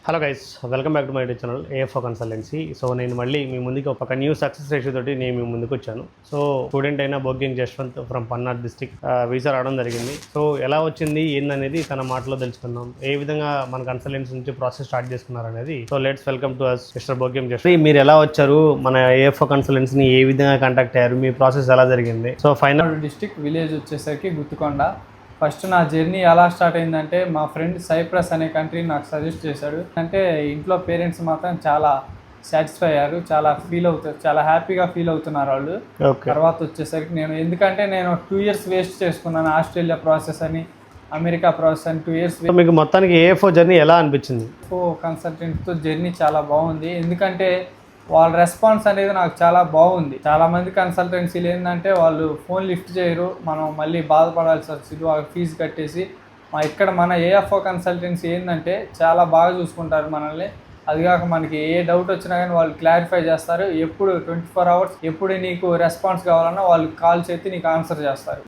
Hello guys, welcome back to my YouTube channel AFO consultancy. So నేను మళ్ళీ మీ ముందుకు ఒక న్యూ సక్సెస్ రేషియో తోటి నేను మీ ముందుకు వచ్చాను. సో స్టూడెంట్ అయిన బోగ్యం జశ్వంత్ ఫ్రమ్ పన్నార్ డిస్టిక్ వీసా రావడం జరిగింది. సో ఎలా వచ్చింది ఏందనేది తన మాటలో తెలుసుకుందాం. ఏ విధంగా మన కన్సల్టెన్సీ నుంచి ప్రాసెస్ స్టార్ట్ చేసుకున్నారు అనేది. So let's welcome to us mister Bogyam Jashwant. మీరు ఎలా వచ్చారు, మన ఏఎఫ్ఓ కన్సల్టెన్సీని ఏ విధంగా కాంటాక్ట్ అయ్యారు, మీ ప్రాసెస్ ఎలా జరిగింది? సో ఫైనల్ డిస్టిక్ విలేజ్ వచ్చేసరికి గుత్తుకొండ. ఫస్ట్ నా జర్నీ ఎలా స్టార్ట్ అయిందంటే మా ఫ్రెండ్ సైప్రస్ అనే కంట్రీ నాకు సజెస్ట్ చేశాడు. అంటే ఇంట్లో పేరెంట్స్ మాత్రం చాలా సాటిస్ఫై అయ్యారు, చాలా హ్యాపీగా ఫీల్ అవుతున్నారు వాళ్ళు. తర్వాత వచ్చేసరికి ఎందుకంటే నేను 2 years వేస్ట్ చేసుకున్నాను. ఆస్ట్రేలియా ప్రాసెస్ అని, అమెరికా ప్రాసెస్ అని 2 years. మీకు మొత్తానికి ఏఎఫ్ఓ జర్నీ ఎలా అనిపించింది? కన్సల్టెంట్తో జర్నీ చాలా బాగుంది. ఎందుకంటే వాళ్ళ రెస్పాన్స్ అనేది నాకు చాలా బాగుంది. చాలామంది కన్సల్టెన్సీలు ఏంటంటే వాళ్ళు ఫోన్ లిఫ్ట్ చేయరు, మనం మళ్ళీ బాధపడాల్సి వచ్చింది వాళ్ళకి ఫీజు కట్టేసి. ఇక్కడ మన ఏఎఫ్ఓ కన్సల్టెన్సీ ఏంటంటే చాలా బాగా చూసుకుంటారు మనల్ని. అదిగాక మనకి ఏ డౌట్ వచ్చినా కానీ వాళ్ళు క్లారిఫై చేస్తారు. ఎప్పుడు 24 hours ఎప్పుడు నీకు రెస్పాన్స్ కావాలన్నా వాళ్ళు కాల్ చేసి నీకు ఆన్సర్ చేస్తారు.